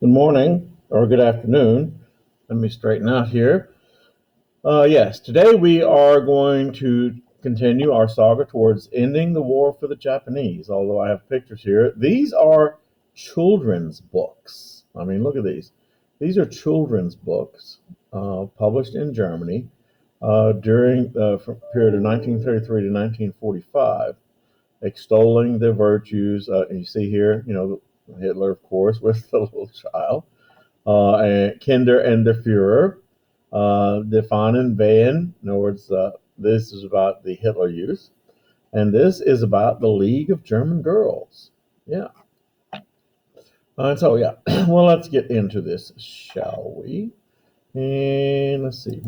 Good morning or good afternoon. Let me straighten out here. Yes, today we are going to continue our saga towards ending the war for the Japanese, although I have pictures here. These are children's books. I mean, look at these. These are children's books published in Germany during the period of 1933 to 1945, extolling the virtues. And you see here, Hitler, of course, with the little child. And Kinder and der Führer, the Fahnen wehen. In other words, this is about the Hitler Youth, and this is about the League of German Girls. Yeah. So, yeah, well, let's get into this, shall we? And let's see.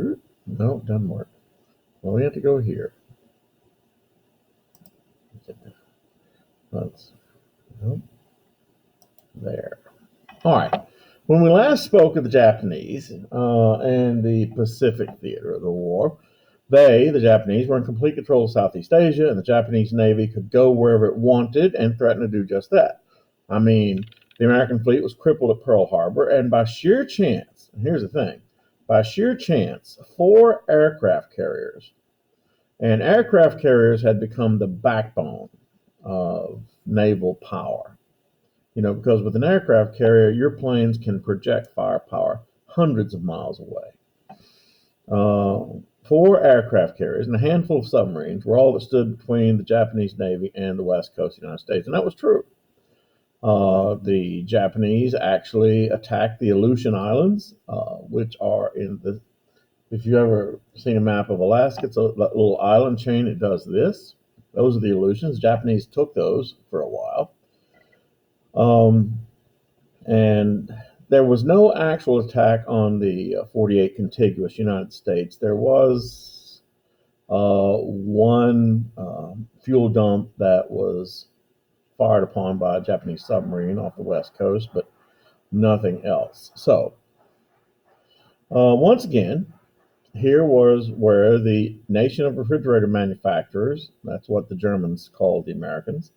No, it doesn't work. Well, we have to go here. Let's, no, there. All right. When we last spoke of the Japanese and the Pacific theater of the war, the Japanese, were in complete control of Southeast Asia, and the Japanese Navy could go wherever it wanted and threaten to do just that. I mean, the American fleet was crippled at Pearl Harbor, and by sheer chance, and here's the thing, by sheer chance, 4 aircraft carriers, and aircraft carriers had become the backbone of naval power. Because with an aircraft carrier, your planes can project firepower hundreds of miles away. 4 aircraft carriers and a handful of submarines were all that stood between the Japanese Navy and the west coast of the United States, and that was true. The Japanese actually attacked the Aleutian Islands, which are if you've ever seen a map of Alaska, it's a little island chain. It does this. Those are the Aleutians. The Japanese took those for a while. And there was no actual attack on the 48 contiguous United States. There was one fuel dump that was fired upon by a Japanese submarine off the west coast, but nothing else. So, once again, here was where the nation of refrigerator manufacturers, that's what the Germans called the Americans,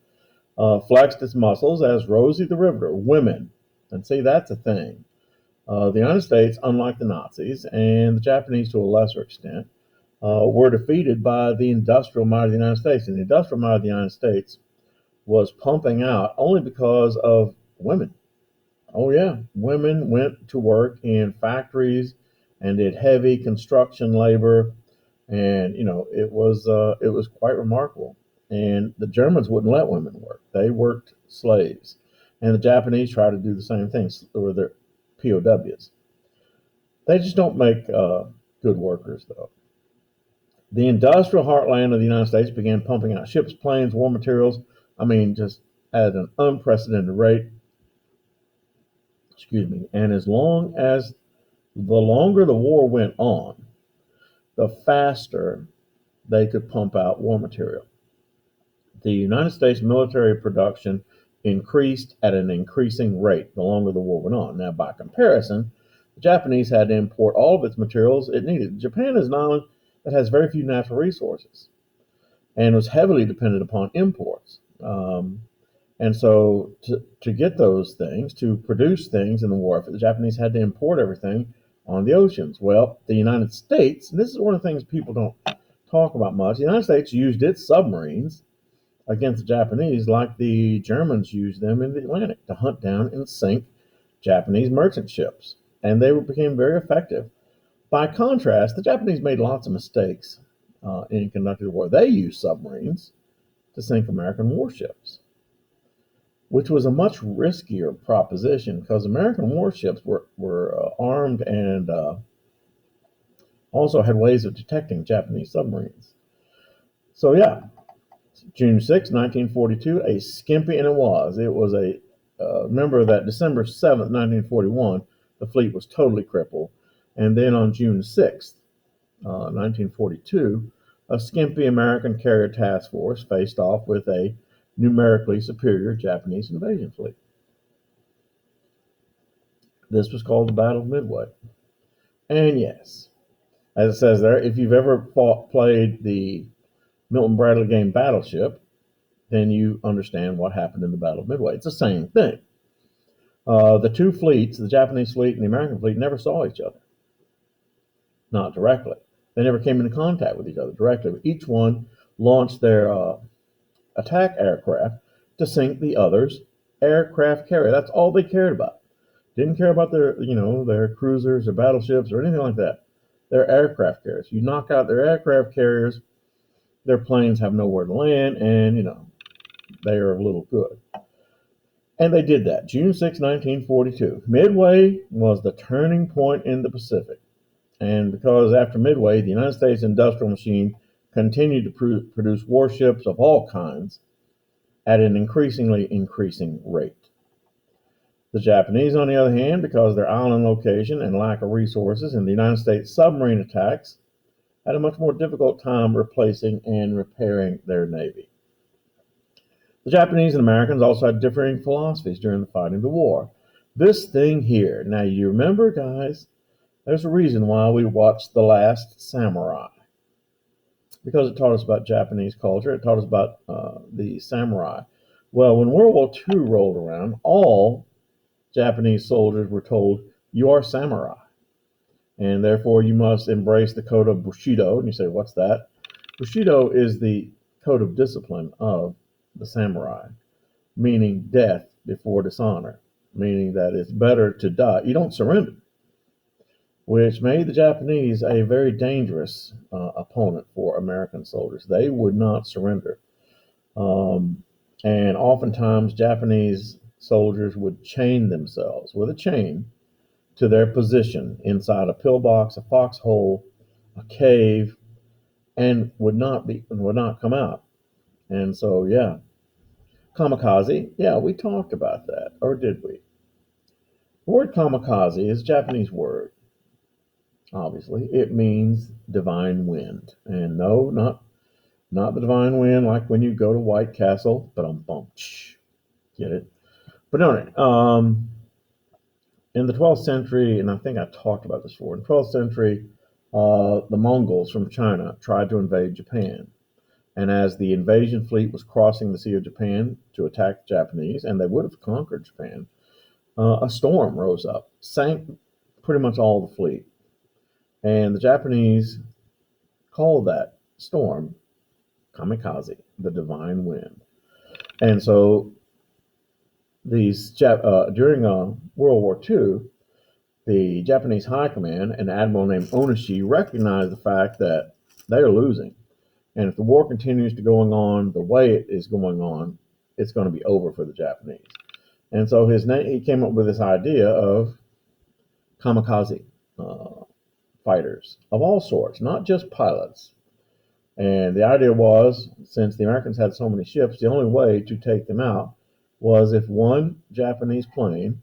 flexed its muscles as Rosie the Riveter, women. And see, that's a thing. The United States, unlike the Nazis and the Japanese to a lesser extent, were defeated by the industrial might of the United States. And the industrial might of the United States was pumping out only because of women. Oh, yeah. Women went to work in factories and did heavy construction labor. And, it was quite remarkable. And the Germans wouldn't let women work. They worked slaves. And the Japanese tried to do the same thing with their POWs. They just don't make good workers, though. The industrial heartland of the United States began pumping out ships, planes, war materials. I mean, just at an unprecedented rate. Excuse me. And the longer the war went on, the faster they could pump out war material. The United States military production increased at an increasing rate the longer the war went on. Now, by comparison, the Japanese had to import all of its materials it needed. Japan is an island that has very few natural resources and was heavily dependent upon imports. And so to get those things, to produce things in the war effort, the Japanese had to import everything on the oceans. Well, the United States, and this is one of the things people don't talk about much, the United States used its submarines against the Japanese like the Germans used them in the Atlantic to hunt down and sink Japanese merchant ships. And they became very effective. By contrast, the Japanese made lots of mistakes in conducting the war. They used submarines to sink American warships, which was a much riskier proposition because American warships were armed and also had ways of detecting Japanese submarines. So, yeah, June 6, 1942, a skimpy, and it was remember that December 7th, 1941, the fleet was totally crippled. And then on June 6th, 1942, a skimpy American carrier task force faced off with a numerically superior Japanese invasion fleet. This was called the Battle of Midway. And yes, as it says there, if you've ever played the Milton Bradley game Battleship, then you understand what happened in the Battle of Midway. It's the same thing. The two fleets, the Japanese fleet and the American fleet, never saw each other, not directly. They never came into contact with each other directly. But each one launched their attack aircraft to sink the other's aircraft carrier. That's all they cared about. Didn't care about their cruisers or battleships or anything like that. Their aircraft carriers. You knock out their aircraft carriers, their planes have nowhere to land, and they are a little good. And they did that. June 6, 1942. Midway was the turning point in the Pacific. And because after Midway, the United States industrial machine continued to produce warships of all kinds at an increasingly increasing rate. The Japanese, on the other hand, because of their island location and lack of resources in the United States submarine attacks, had a much more difficult time replacing and repairing their navy. The Japanese and Americans also had differing philosophies during the fighting of the war. This thing here, now you remember, guys, there's a reason why we watched The Last Samurai. Because it taught us about Japanese culture, it taught us about the samurai. Well, when World War II rolled around, all Japanese soldiers were told, you are samurai, and therefore you must embrace the code of Bushido. And you say, what's that? Bushido is the code of discipline of the samurai, meaning death before dishonor, meaning that it's better to die. You don't surrender, which made the Japanese a very dangerous opponent for American soldiers. They would not surrender. And oftentimes Japanese soldiers would chain themselves with a chain to their position inside a pillbox, a foxhole, a cave, and would not come out. And so, yeah. Kamikaze, yeah, we talked about that, or did we? The word kamikaze is a Japanese word. Obviously, it means divine wind. And no, not the divine wind like when you go to White Castle, but get it? But no, in the 12th century, and I think I talked about this before, in the 12th century, the Mongols from China tried to invade Japan. And as the invasion fleet was crossing the Sea of Japan to attack the Japanese, and they would have conquered Japan, a storm rose up, sank pretty much all the fleet. And the Japanese called that storm Kamikaze, the divine wind. And so during World War II, the Japanese High Command, an admiral named Onishi, recognized the fact that they are losing. And if the war continues to going on the way it is going on, it's going to be over for the Japanese. And so he came up with this idea of kamikaze fighters of all sorts, not just pilots. And the idea was, since the Americans had so many ships, the only way to take them out was if one Japanese plane,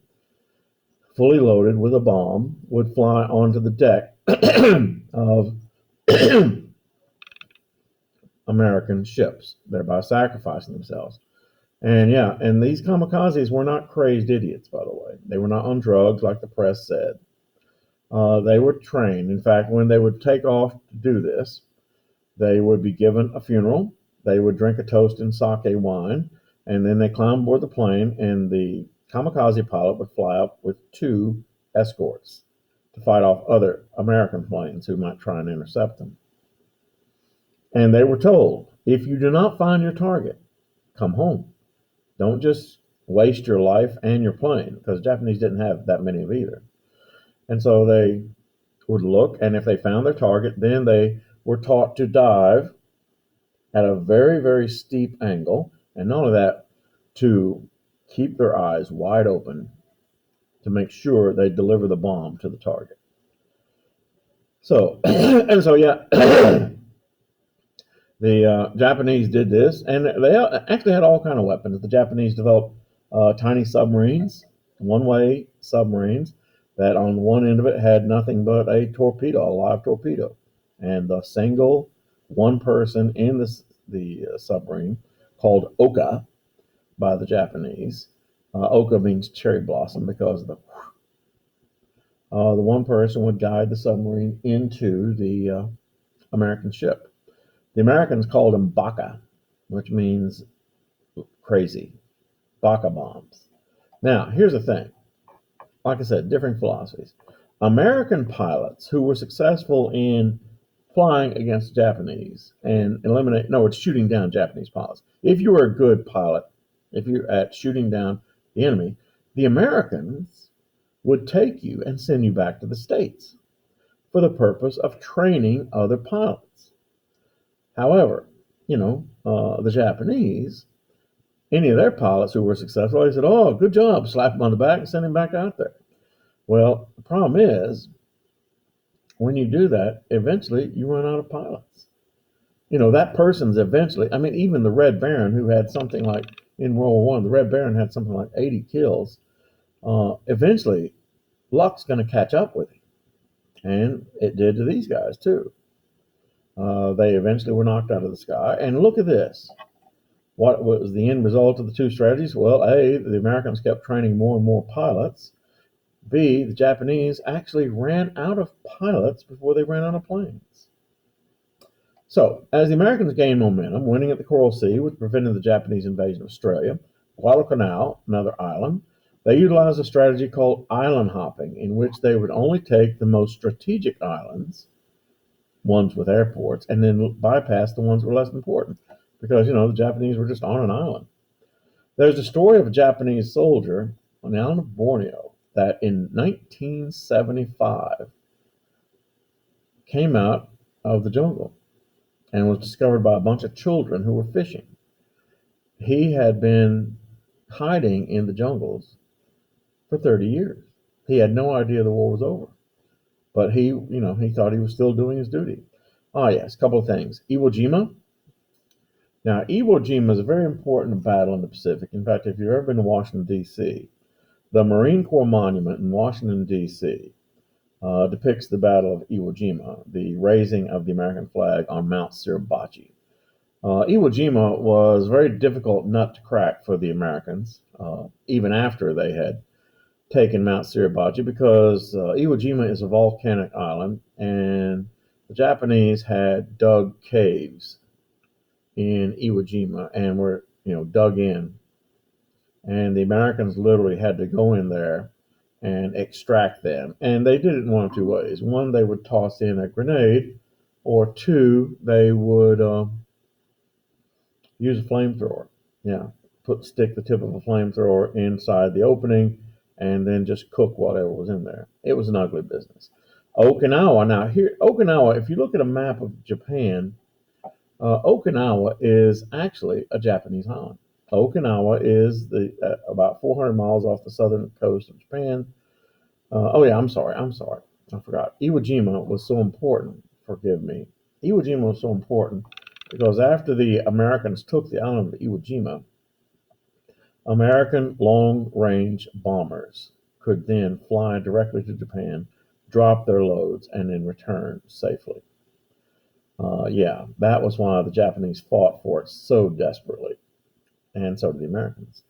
fully loaded with a bomb, would fly onto the deck of American ships, thereby sacrificing themselves. And these kamikazes were not crazed idiots, by the way. They were not on drugs like the press said. They were trained. In fact, when they would take off to do this, they would be given a funeral. They would drink a toast in sake wine, and then they climb aboard the plane, and the kamikaze pilot would fly up with two escorts to fight off other American planes who might try and intercept them. And they were told, if you do not find your target, come home. Don't just waste your life and your plane, because the Japanese didn't have that many of either. And so they would look, and if they found their target, then they were taught to dive at a very, very steep angle, and not only that, to keep their eyes wide open to make sure they deliver the bomb to the target. So, the Japanese did this, and they actually had all kinds of weapons. The Japanese developed tiny submarines, one-way submarines, that on one end of it had nothing but a torpedo, a live torpedo. And the single one person in the submarine, called Oka by the Japanese. Oka means cherry blossom because of the one person would guide the submarine into the American ship. The Americans called them Baka, which means crazy. Baka bombs. Now, here's the thing. like I said, different philosophies. American pilots who were successful in flying against Japanese and it's shooting down Japanese pilots. If you were a good pilot, if you're at shooting down the enemy, the Americans would take you and send you back to the States for the purpose of training other pilots. However, the Japanese, any of their pilots who were successful, they said, "Oh, good job," slap them on the back and send him back out there. Well, the problem is, when you do that, eventually you run out of pilots. That person's eventually, even the Red Baron, who had something like, in World War I, the Red Baron had something like 80 kills. Eventually, luck's going to catch up with him. And it did to these guys, too. They eventually were knocked out of the sky. And look at this. What was the end result of the two strategies? Well, A, the Americans kept training more and more pilots. B, the Japanese actually ran out of pilots before they ran out of planes. So, as the Americans gained momentum, winning at the Coral Sea, which prevented the Japanese invasion of Australia, Guadalcanal, another island, they utilized a strategy called island hopping, in which they would only take the most strategic islands, ones with airports, and then bypass the ones that were less important, because, the Japanese were just on an island. There's a story of a Japanese soldier on the island of Borneo that in 1975 came out of the jungle and was discovered by a bunch of children who were fishing. He had been hiding in the jungles for 30 years. He had no idea the war was over, but he thought he was still doing his duty. Yes, a couple of things. Iwo Jima. Now, Iwo Jima is a very important battle in the Pacific. In fact, if you've ever been to Washington, D.C., the Marine Corps Monument in Washington, D.C. Depicts the Battle of Iwo Jima, the raising of the American flag on Mount Suribachi. Iwo Jima was a very difficult nut to crack for the Americans, even after they had taken Mount Suribachi, because Iwo Jima is a volcanic island, and the Japanese had dug caves in Iwo Jima and were, dug in. And the Americans literally had to go in there and extract them. And they did it in one of two ways. One, they would toss in a grenade, or two, they would use a flamethrower. Yeah, stick the tip of a flamethrower inside the opening and then just cook whatever was in there. It was an ugly business. Okinawa, if you look at a map of Japan, Okinawa is actually a Japanese island. Okinawa is about 400 miles off the southern coast of Japan. I'm sorry. I forgot. Iwo Jima was so important. Forgive me. Iwo Jima was so important because after the Americans took the island of Iwo Jima, American long-range bombers could then fly directly to Japan, drop their loads, and then return safely. That was why the Japanese fought for it so desperately, and so did the Americans.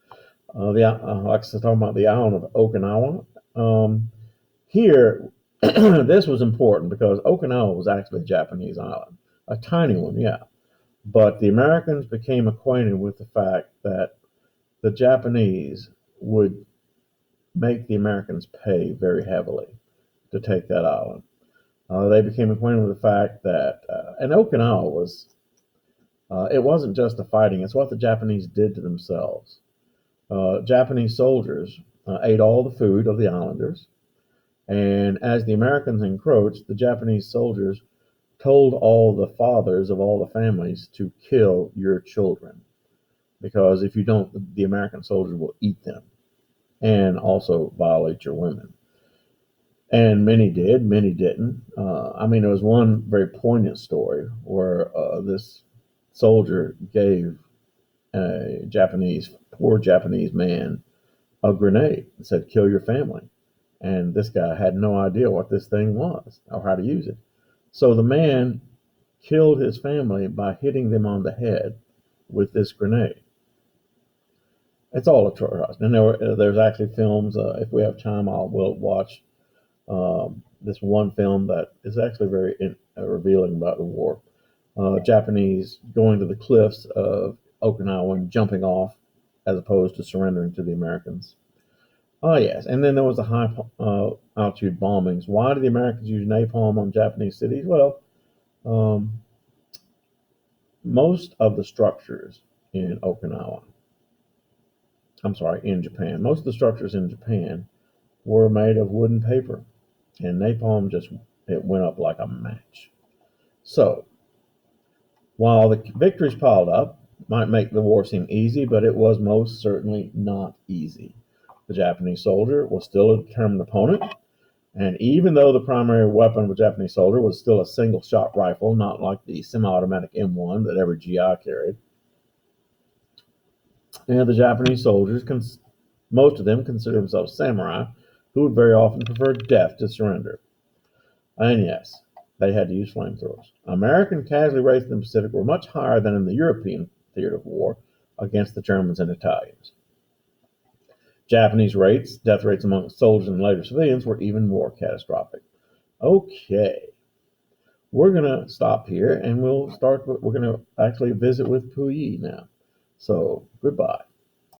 Like I said, talking about the island of Okinawa. Here, this was important because Okinawa was actually a Japanese island, a tiny one, yeah. But the Americans became acquainted with the fact that the Japanese would make the Americans pay very heavily to take that island. They became acquainted with the fact that, and Okinawa was, it wasn't just the fighting, it's what the Japanese did to themselves. Japanese soldiers ate all the food of the islanders, and as the Americans encroached, the Japanese soldiers told all the fathers of all the families to kill your children, because if you don't, the American soldiers will eat them and also violate your women. And many did, many didn't. There was one very poignant story where this soldier gave a poor Japanese man a grenade and said, "Kill your family." And this guy had no idea what this thing was or how to use it. So the man killed his family by hitting them on the head with this grenade. It's all a tragedy. And there's actually films. If we have time, we'll watch this one film that is actually very revealing about the war. Japanese going to the cliffs of Okinawa and jumping off as opposed to surrendering to the Americans. Oh, yes. And then there was the high altitude bombings. Why did the Americans use napalm on Japanese cities? Well, um, most of the structures in Okinawa, I'm sorry, in Japan, most of the structures in Japan were made of wood and paper. And napalm just, it went up like a match. So, while the victories piled up, might make the war seem easy, but it was most certainly not easy. The Japanese soldier was still a determined opponent, and even though the primary weapon of a Japanese soldier was still a single shot rifle, not like the semi automatic M1 that every GI carried, the Japanese soldiers, most of them considered themselves samurai, who would very often prefer death to surrender. And yes, they had to use flamethrowers. American casualty rates in the Pacific were much higher than in the European theater of war against the Germans and Italians. Japanese death rates among soldiers and later civilians were even more catastrophic. Okay, we're going to stop here and we're going to actually visit with Puyi now. So, goodbye.